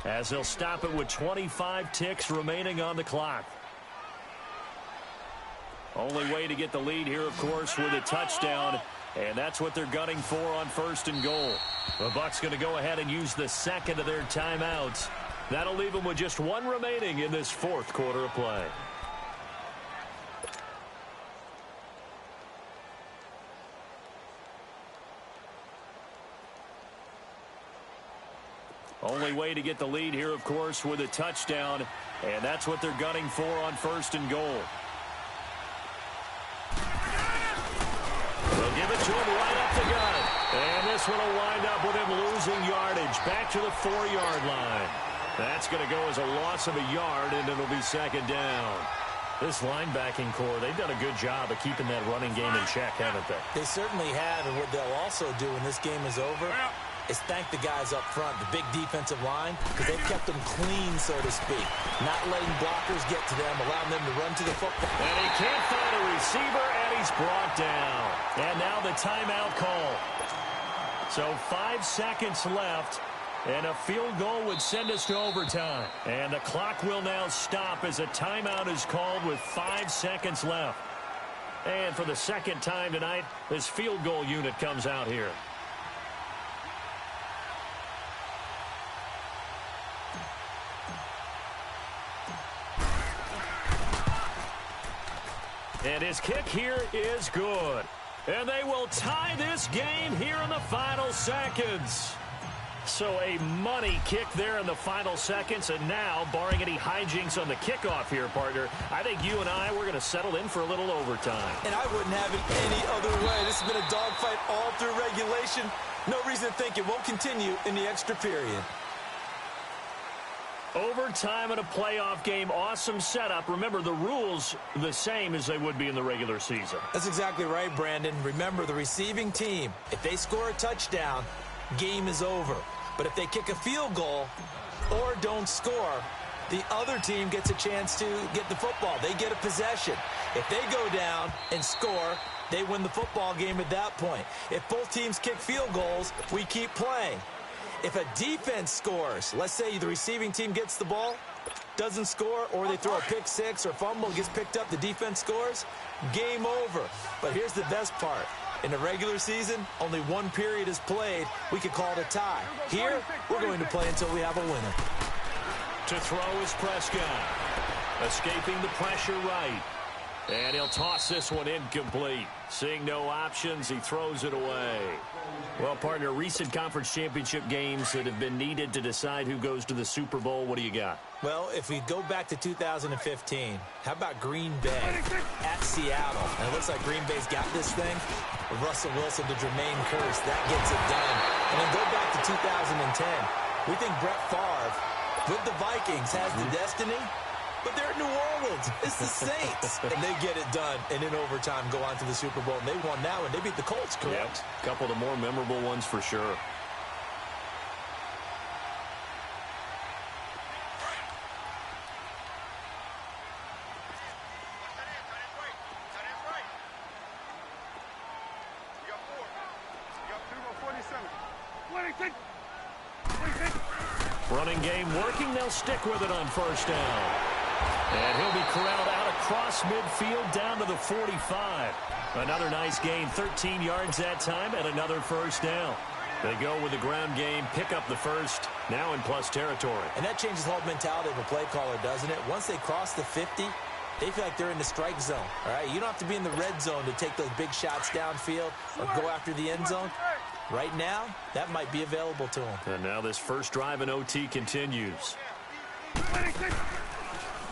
as they'll stop it with 25 ticks remaining on the clock. Only way to get the lead here, of course, with a touchdown, and that's what they're gunning for on 1st and goal. The Bucs going to go ahead and use the 2nd of their timeouts. That'll leave them with just 1 remaining in this 4th quarter of play. Only way to get the lead here, of course, with a touchdown, and that's what they're gunning for on 1st and goal. They'll give it to him right up the gut, and this one will wind up with him losing yardage back to the 4-yard line. That's going to go as a loss of a yard, and it'll be 2nd down. This linebacking core, they've done a good job of keeping that running game in check, haven't they? They certainly have, and what they'll also do when this game is over is thank the guys up front, the big defensive line, because they've kept them clean, so to speak. Not letting blockers get to them, allowing them to run to the football. And he can't find a receiver, and he's brought down. And now the timeout call. So 5 seconds left, and a field goal would send us to overtime. And the clock will now stop as a timeout is called with 5 seconds left. And for the 2nd time tonight, this field goal unit comes out here. And his kick here is good. And they will tie this game here in the final seconds. So a money kick there in the final seconds. And now, barring any hijinks on the kickoff here, partner, I think you and I, we're going to settle in for a little overtime. And I wouldn't have it any other way. This has been a dogfight all through regulation. No reason to think it won't continue in the extra period. Overtime in a playoff game, awesome setup. Remember, the rules the same as they would be in the regular season. That's exactly right, Brandon. Remember, the receiving team, if they score a touchdown, game is over. But if they kick a field goal or don't score, the other team gets a chance to get the football. They get a possession. If they go down and score, they win the football game at that point. If both teams kick field goals, we keep playing. If a defense scores, let's say the receiving team gets the ball, doesn't score, or they throw a pick six or fumble, gets picked up, the defense scores, game over. But here's the best part. In the regular season, only 1 period is played. We could call it a tie. Here, we're going to play until we have a winner. To throw is Prescott. Escaping the pressure right. And he'll toss this one incomplete. Seeing no options, he throws it away. Well, partner, recent conference championship games that have been needed to decide who goes to the Super Bowl, what do you got? Well, if we go back to 2015, how about Green Bay at Seattle? And it looks like Green Bay's got this thing. Russell Wilson to Jermaine Kearse, that gets it done. And then go back to 2010. We think Brett Favre with the Vikings has the destiny, but they're in New Orleans. It's the Saints. And they get it done. And in overtime, go on to the Super Bowl. And they won that one. They beat the Colts, correct? Yep. A couple of the more memorable ones for sure. Running game working. They'll stick with it on first down. And he'll be corralled out across midfield down to the 45. Another nice gain, 13 yards that time, and another first down. They go with the ground game, pick up the first, now in plus territory. And that changes the whole mentality of a play caller, doesn't it? Once they cross the 50, they feel like they're in the strike zone, all right? You don't have to be in the red zone to take those big shots downfield or go after the end zone. Right now, that might be available to them. And now this first drive in OT continues.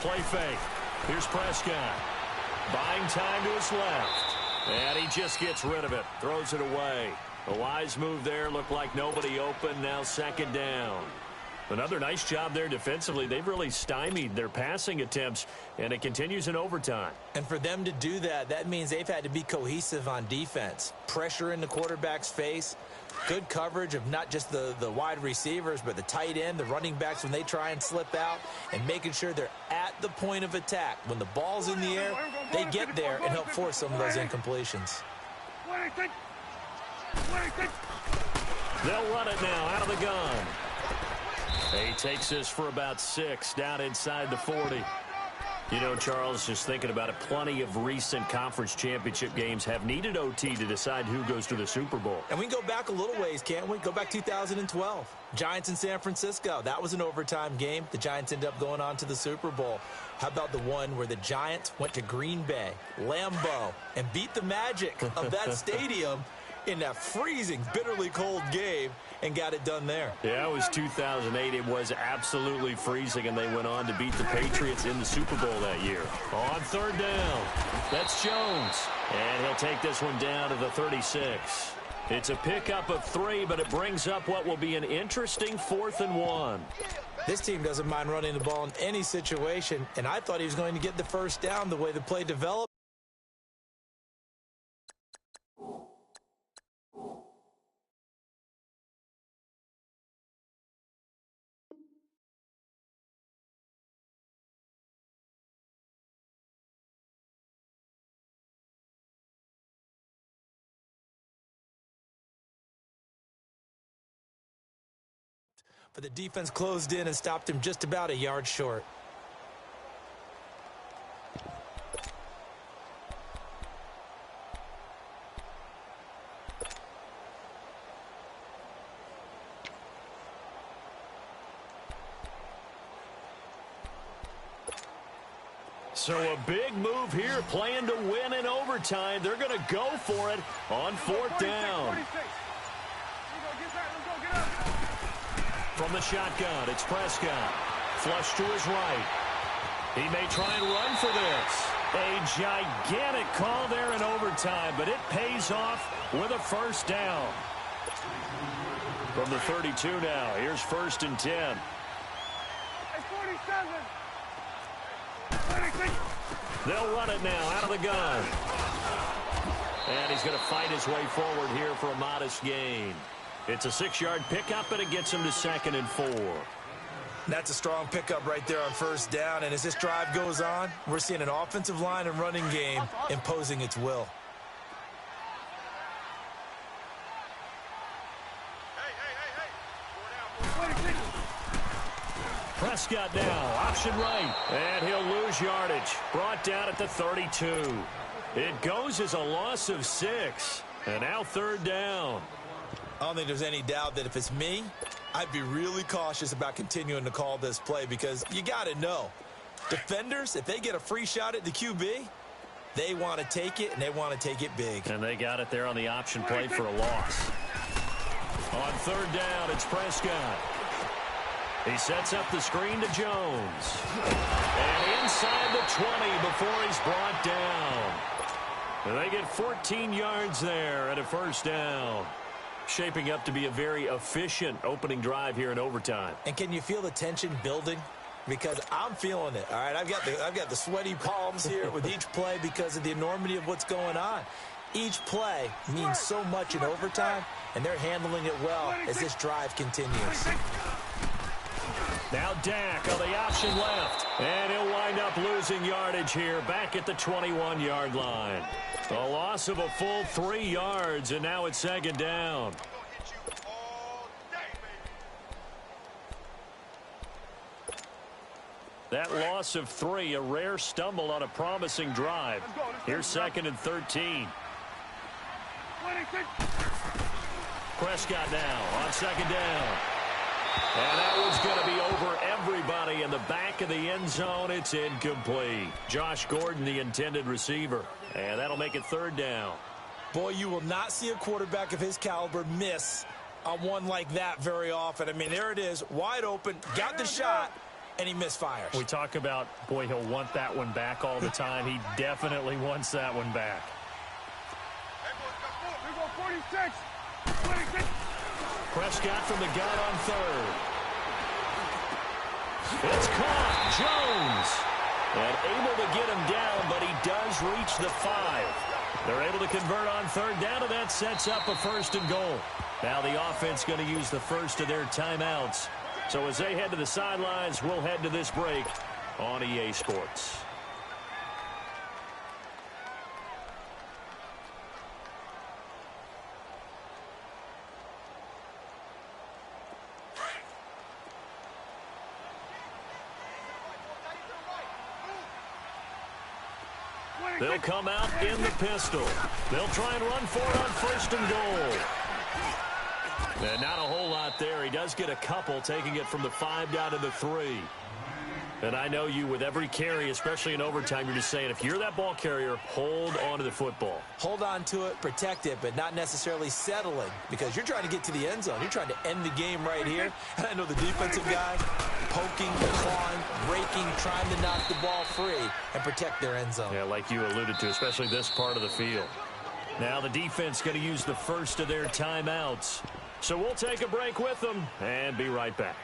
Play fake. Here's Prescott. Buying time to his left. And he just gets rid of it. Throws it away. A wise move there. Looked like nobody open. Now second down. Another nice job there defensively. They've really stymied their passing attempts, and it continues in overtime. And for them to do that, that means they've had to be cohesive on defense. Pressure in the quarterback's face. Good coverage of not just the wide receivers, but the tight end, the running backs when they try and slip out, and making sure they're at the point of attack. When the ball's in the air, they get there and help force some of those incompletions. They'll run it now out of the gun. He takes this for about 6 down inside the 40. You know, Charles, just thinking about it, plenty of recent conference championship games have needed OT to decide who goes to the Super Bowl. And we can go back a little ways, can't we? Go back 2012. Giants in San Francisco. That was an overtime game. The Giants ended up going on to the Super Bowl. How about the one where the Giants went to Green Bay, Lambeau, and beat the magic of that stadium in that freezing, bitterly cold game and got it done there? Yeah, it was 2008. It was absolutely freezing, and they went on to beat the Patriots in the Super Bowl that year. On third down, that's Jones, and he'll take this one down to the 36. It's a pickup of 3, but it brings up what will be an interesting 4th and 1. This team doesn't mind running the ball in any situation, and I thought he was going to get the first down the way the play developed. But the defense closed in and stopped him just about a yard short. So a big move here, playing to win in overtime. They're going to go for it on 4th down. From the shotgun, it's Prescott. Flush to his right. He may try and run for this. A gigantic call there in overtime, but it pays off with a first down. From the 32 now, here's 1st and 10. They'll run it now out of the gun. And he's going to fight his way forward here for a modest gain. It's a 6-yard pickup, and it gets him to 2nd and 4. That's a strong pickup right there on 1st down. And as this drive goes on, we're seeing an offensive line and running game imposing its will. Prescott now, option right, and he'll lose yardage. Brought down at the 32. It goes as a loss of 6, and now 3rd down. I don't think there's any doubt that if it's me, I'd be really cautious about continuing to call this play because you got to know, defenders, if they get a free shot at the QB, they want to take it, and they want to take it big. And they got it there on the option play for a loss. On 3rd down, it's Prescott. He sets up the screen to Jones. And inside the 20 before he's brought down. And they get 14 yards there and a first down. Shaping up to be a very efficient opening drive here in overtime. And can you feel the tension building? Because I'm feeling it. All right, I've got the sweaty palms here with each play because of the enormity of what's going on. Each play means so much in overtime, and they're handling it well as this drive continues. Now Dak on the option left. And he'll wind up losing yardage here back at the 21-yard line. A loss of a full 3 yards, and now it's 2nd down. That loss of 3, a rare stumble on a promising drive. Here's 2nd and 13. Prescott now on 2nd down. And that one's going to be over everybody in the back of the end zone. It's incomplete. Josh Gordon, the intended receiver. And that'll make it 3rd down. Boy, you will not see a quarterback of his caliber miss on one like that very often. I mean, there it is, wide open, got the shot, and he misfires. We talk about, boy, he'll want that one back all the time. He definitely wants that one back. 46. 26. Prescott from the gun on 3rd. It's caught. Jones. And able to get him down, but he does reach the 5. They're able to convert on 3rd down, and that sets up a 1st and goal. Now the offense going to use the first of their timeouts. So as they head to the sidelines, we'll head to this break on EA Sports. They'll come out in the pistol. They'll try and run for it on 1st and goal. And not a whole lot there. He does get a couple, taking it from the 5 down to the 3. And I know you, with every carry, especially in overtime, you're just saying, if you're that ball carrier, hold on to the football. Hold on to it, protect it, but not necessarily settling, because you're trying to get to the end zone. You're trying to end the game right here. And I know the defensive guy, poking, clawing, breaking, trying to knock the ball free and protect their end zone. Yeah, like you alluded to, especially this part of the field. Now the defense going to use the first of their timeouts. So we'll take a break with them and be right back.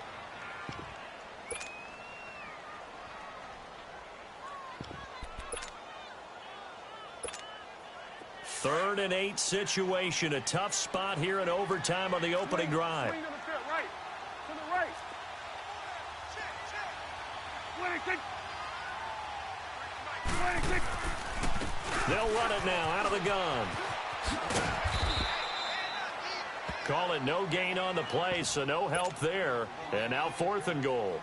Third and 8 situation. A tough spot here in overtime on the opening drive. Right. To the right. 26. 26. They'll run it now out of the gun. Call it no gain on the play, so no help there. And now 4th and goal.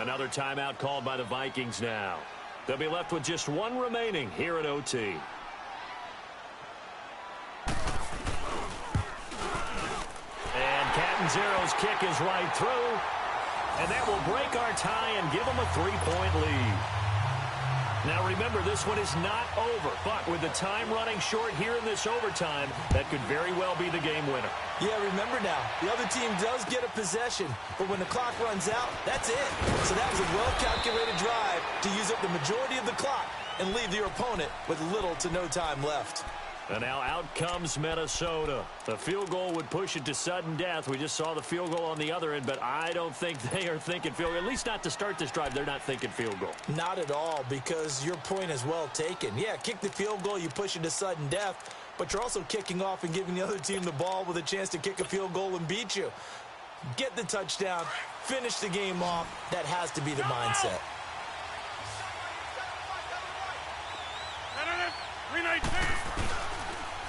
Another timeout called by the Vikings now. They'll be left with just 1 remaining here at OT. Catanzaro's kick is right through, and that will break our tie and give them a 3-point lead. Now remember, this one is not over, but with the time running short here in this overtime, that could very well be the game winner. Yeah, remember now, the other team does get a possession, but when the clock runs out, that's it. So that was a well-calculated drive to use up the majority of the clock and leave your opponent with little to no time left. And now out comes Minnesota. The field goal would push it to sudden death. We just saw the field goal on the other end, but I don't think they are thinking field goal. At least not to start this drive. They're not thinking field goal. Not at all, because your point is well taken. Yeah, kick the field goal, you push it to sudden death, but you're also kicking off and giving the other team the ball with a chance to kick a field goal and beat you. Get the touchdown, finish the game off. That has to be the mindset.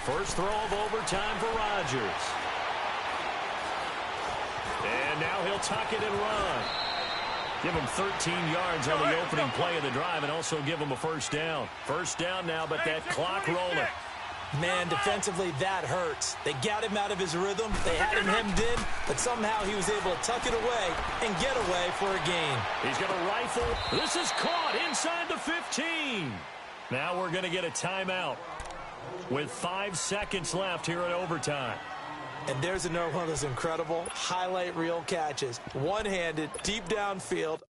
First throw of overtime for Rodgers. And now he'll tuck it and run. Give him 13 yards on the opening play of the drive and also give him a 1st down. 1st down now, but that clock rolling. Man, defensively, that hurts. They got him out of his rhythm. They had him hemmed in, but somehow he was able to tuck it away and get away for a gain. He's going to rifle. This is caught inside the 15. Now we're going to get a timeout with 5 seconds left here in overtime. And there's another one of those incredible highlight reel catches. One-handed, deep downfield.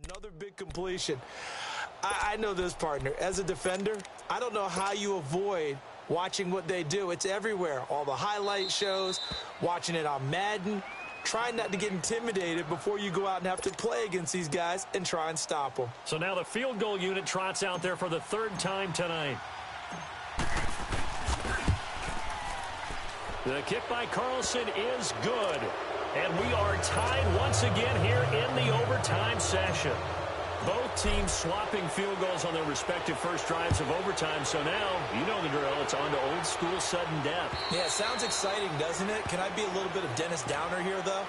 Another big completion. I know this, partner. As a defender, I don't know how you avoid watching what they do. It's everywhere. All the highlight shows, watching it on Madden. Try not to get intimidated before you go out and have to play against these guys and try and stop them. So now the field goal unit trots out there for the third time tonight. The kick by Carlson is good. And we are tied once again here in the overtime session. Both teams swapping field goals on their respective first drives of overtime. So now, you know the drill. It's on to old school sudden death. Yeah, sounds exciting, doesn't it? Can I be a little bit of Dennis Downer here, though?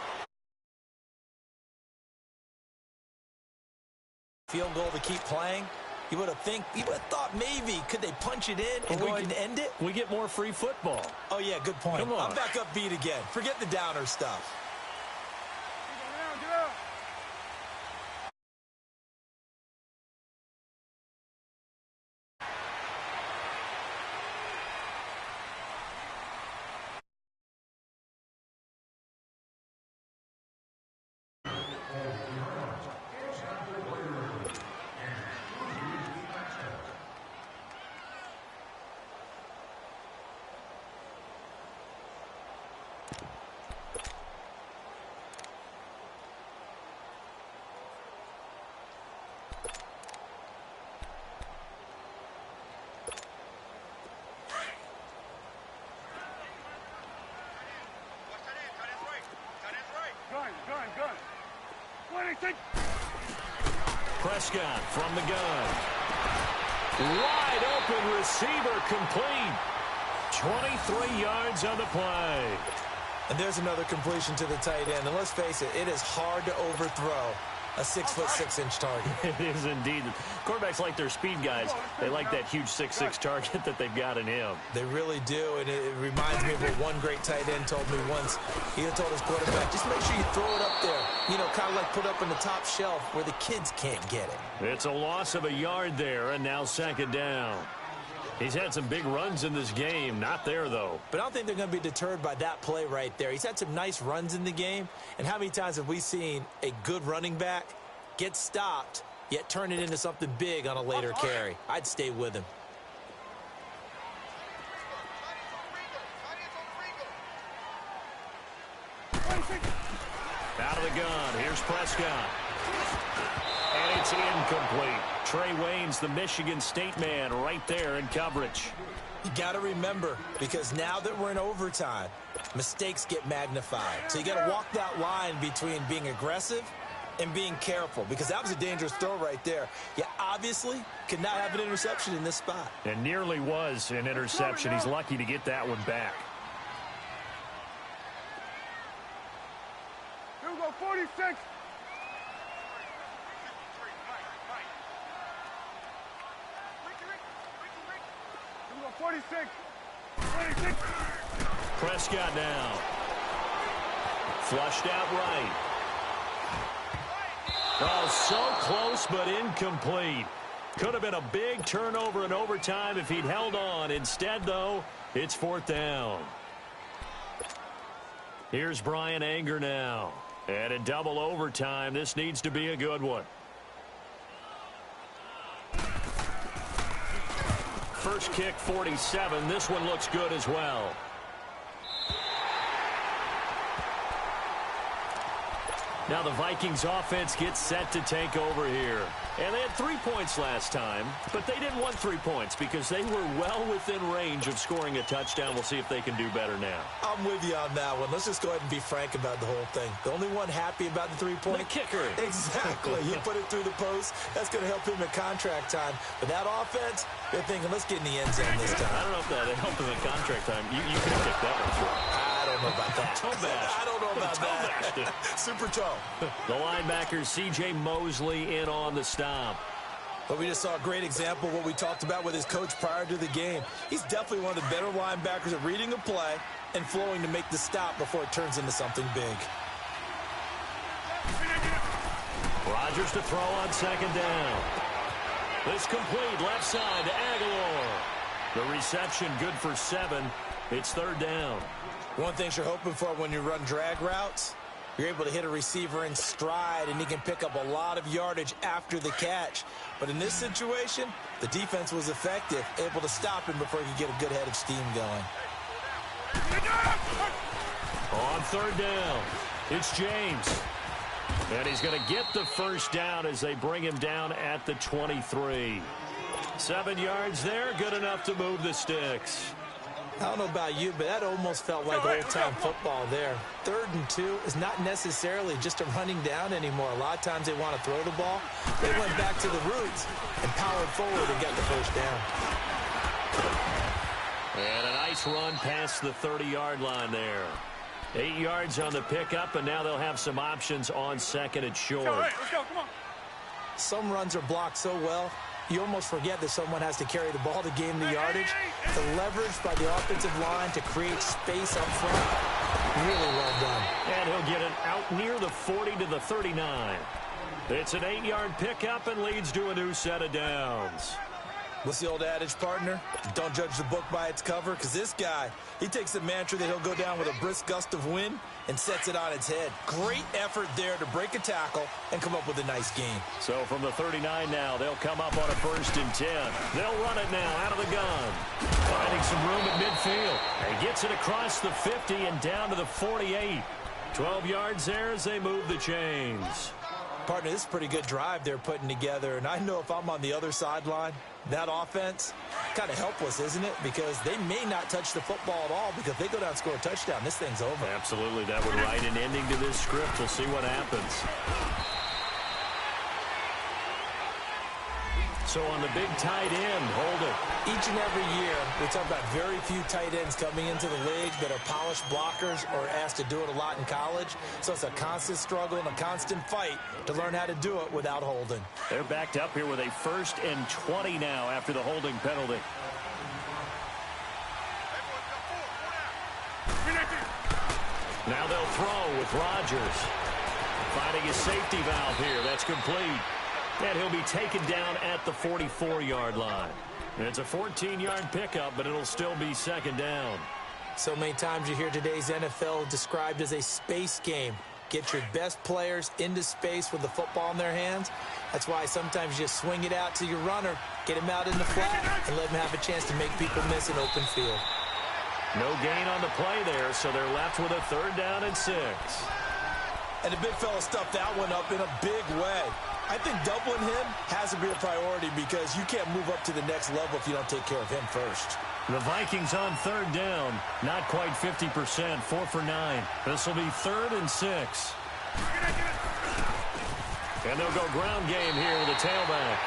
Field goal to keep playing. You would have thought maybe could they punch it in and go ahead and end it? We get more free football. Oh, yeah, good point. Come on. I'm back upbeat again. Forget the Downer stuff. Get out. Gun. 26. Prescott from the gun. Wide open receiver complete. 23 yards on the play. And there's another completion to the tight end. And let's face it, it is hard to overthrow a 6'6" target. It is indeed. Quarterbacks like their speed guys. They like that huge 6'6" target that they've got in him. They really do, and it reminds me of what one great tight end told me once. He had told his quarterback, just make sure you throw it up there. You know, kind of like put up in the top shelf where the kids can't get it. It's a loss of a yard there, and now second down. He's had some big runs in this game. Not there, though. But I don't think they're going to be deterred by that play right there. He's had some nice runs in the game. And how many times have we seen a good running back get stopped, yet turn it into something big on a later carry? I'd stay with him. Out of the gun. Here's Prescott. And it's incomplete. Trey Waynes, the Michigan State man, right there in coverage. You got to remember, because now that we're in overtime, mistakes get magnified. So you got to walk that line between being aggressive and being careful, because that was a dangerous throw right there. You obviously could not have an interception in this spot. And nearly was an interception. He's lucky to get that one back. Here we go, 46. Here we go, 46. 26. Prescott now. Flushed out right. Oh, so close but incomplete. Could have been a big turnover in overtime if he'd held on. Instead, though, it's fourth down. Here's Brian Anger now. And in double overtime, this needs to be a good one. First kick, 47. This one looks good as well. Now the Vikings offense gets set to take over here. And they had 3 points last time, but they didn't want 3 points because they were well within range of scoring a touchdown. We'll see if they can do better now. I'm with you on that one. Let's just go ahead and be frank about the whole thing. The only one happy about the 3-point. The kicker. Exactly. He put it through the post. That's going to help him at contract time. But that offense, they're thinking, let's get in the end zone this time. I don't know if that helped him at contract time. You could have kicked that one through. I don't know about that. Toe bash. I don't know about that. Super toe. The linebacker, C.J. Mosley, in on the stop. But we just saw a great example of what we talked about with his coach prior to the game. He's definitely one of the better linebackers at reading a play and flowing to make the stop before it turns into something big. Rodgers to throw on second down. This complete left side to Aguilar. The reception good for 7. It's third down. One thing you're hoping for when you run drag routes, You're able to hit a receiver in stride, and he can pick up a lot of yardage after the catch. But in this situation, the defense was effective, able to stop him before he could get a good head of steam going. On third down, it's James. And he's going to get the first down as they bring him down at the 23. 7 yards there, good enough to move the sticks. I don't know about you, but that almost felt like old-time football there. 3rd and 2 is not necessarily just a running down anymore. A lot of times they want to throw the ball. They went back to the roots and powered forward and got the first down. And a nice run past the 30-yard line there. 8 yards on the pickup, and now they'll have some options on 2nd and short. Let's go, come on. Some runs are blocked so well, you almost forget that someone has to carry the ball to gain the yardage. The leverage by the offensive line to create space up front, really well done. And he'll get it out near the 40 to the 39. It's an 8-yard pickup and leads to a new set of downs. What's the old adage, partner? Don't judge the book by its cover, because this guy, he takes the mantra that he'll go down with a brisk gust of wind and sets it on its head. Great effort there to break a tackle and come up with a nice gain. So from the 39 now, they'll come up on a 1st and 10. They'll run it now out of the gun. Finding some room at midfield. And gets it across the 50 and down to the 48. 12 yards there as they move the chains. Partner, this is a pretty good drive they're putting together, and I know if I'm on the other sideline, that offense, kind of helpless, isn't it? Because they may not touch the football at all, because if they go down and score a touchdown, this thing's over. Absolutely. That would write an ending to this script. We'll see what happens. So on the big tight end, hold it. Each and every year, we talk about very few tight ends coming into the league that are polished blockers or asked to do it a lot in college. So it's a constant struggle and a constant fight to learn how to do it without holding. They're backed up here with a 1st and 20 now after the holding penalty. Now they'll throw with Rodgers. Finding a safety valve here. That's complete. And he'll be taken down at the 44-yard line. And it's a 14-yard pickup, but it'll still be 2nd down. So many times you hear today's NFL described as a space game. Get your best players into space with the football in their hands. That's why sometimes you just swing it out to your runner, get him out in the flat, and let him have a chance to make people miss an open field. No gain on the play there, so they're left with a 3rd down and 6. And the big fella stuffed that one up in a big way. I think doubling him has to be a priority because you can't move up to the next level if you don't take care of him first. The Vikings on 3rd down. Not quite 50%, 4 for 9. This will be 3rd and 6. And they'll go ground game here with a tailback.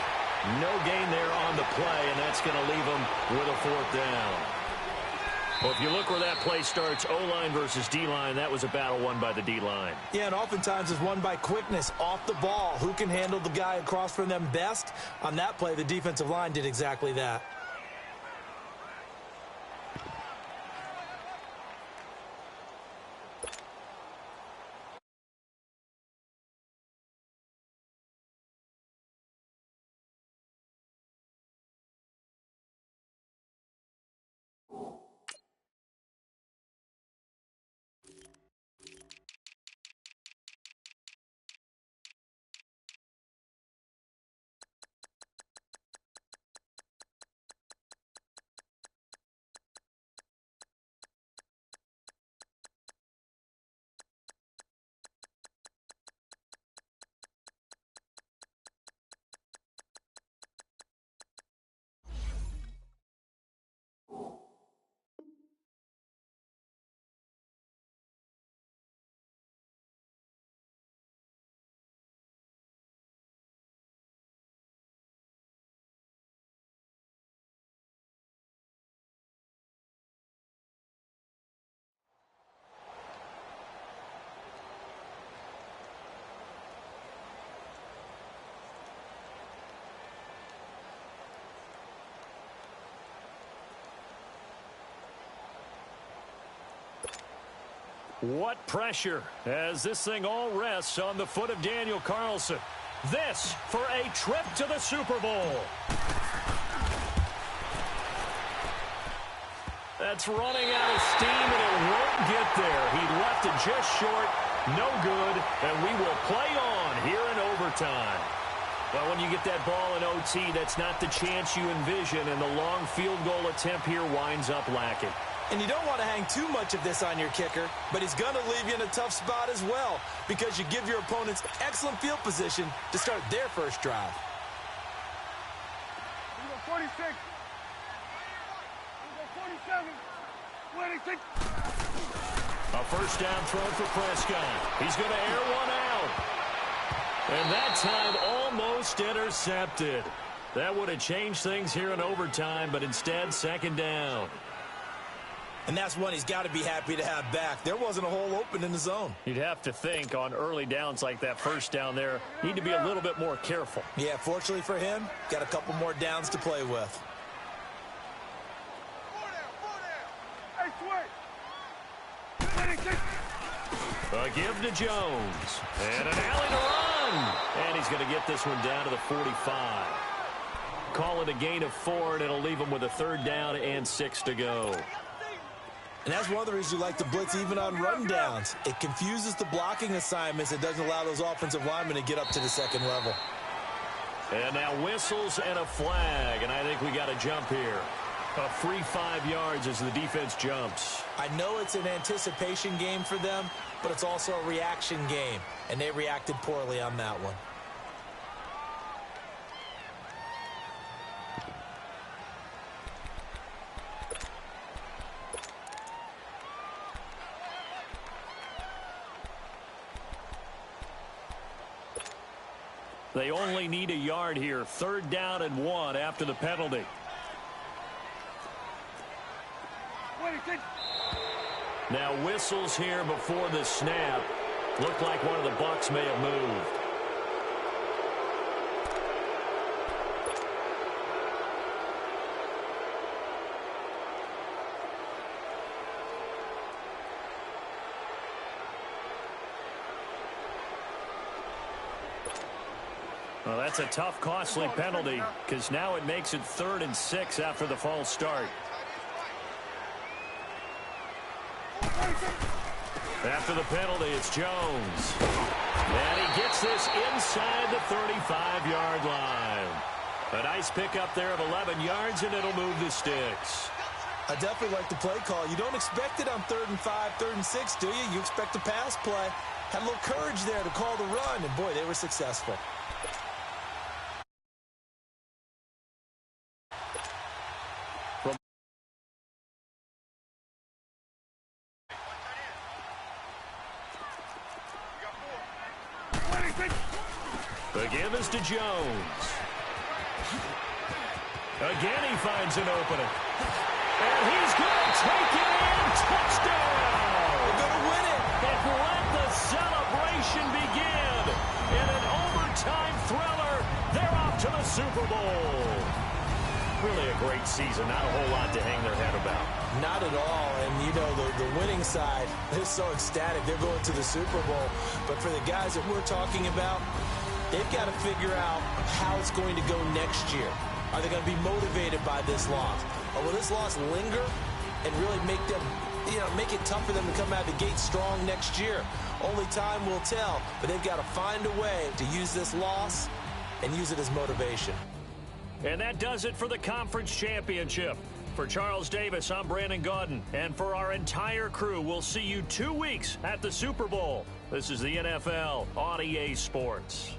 No gain there on the play, and that's going to leave them with a 4th down. Well, if you look where that play starts, O-line versus D-line, that was a battle won by the D-line. Yeah, and oftentimes it's won by quickness off the ball. Who can handle the guy across from them best? On that play, the defensive line did exactly that. What pressure as this thing all rests on the foot of Daniel Carlson. This for a trip to the Super Bowl. That's running out of steam, and it won't get there. He left it just short. No good, and we will play on here in overtime. Well, when you get that ball in OT, that's not the chance you envision, and the long field goal attempt here winds up lacking. And you don't want to hang too much of this on your kicker, but he's going to leave you in a tough spot as well because you give your opponents excellent field position to start their first drive. 46. 47. 26. A first down throw for Prescott. He's going to air one out. And that time almost intercepted. That would have changed things here in overtime, but instead, second down. And that's one he's got to be happy to have back. There wasn't a hole open in the zone. You'd have to think on early downs like that first down there, need to be a little bit more careful. Yeah, fortunately for him, got a couple more downs to play with. A give to Jones. And an alley to run. And he's going to get this one down to the 45. Call it a gain of 4, and it'll leave him with a third down and 6 to go. And that's one of the reasons you like to blitz even on run downs. It confuses the blocking assignments. It doesn't allow those offensive linemen to get up to the second level. And now whistles and a flag, and I think we got a jump here. A free 5 yards as the defense jumps. I know it's an anticipation game for them, but it's also a reaction game, and they reacted poorly on that one. They only need a yard here. Third down and 1 after the penalty. Now whistles here before the snap. Looked like one of the Bucs may have moved. Well, that's a tough, costly penalty because now it makes it 3rd and 6 after the false start. After the penalty, it's Jones. And he gets this inside the 35-yard line. A nice pickup there of 11 yards, and it'll move the sticks. I definitely like the play call. You don't expect it on 3rd and 5, 3rd and 6, do you? You expect a pass play. Had a little courage there to call the run, and boy, they were successful. The give is to Jones. Again, he finds an opening. And he's going to take it in. Touchdown! They're going to win it. And let the celebration begin. In an overtime thriller, they're off to the Super Bowl. Really a great season. Not a whole lot to hang their head about. Not at all. And, you know, the winning side, they're so ecstatic. They're going to the Super Bowl. But for the guys that we're talking about, they've got to figure out how it's going to go next year. Are they going to be motivated by this loss? Or will this loss linger and really make them, make it tough for them to come out the gate strong next year? Only time will tell. But they've got to find a way to use this loss and use it as motivation. And that does it for the conference championship. For Charles Davis, I'm Brandon Gaudin. And for our entire crew, we'll see you 2 weeks at the Super Bowl. This is the NFL on EA Sports.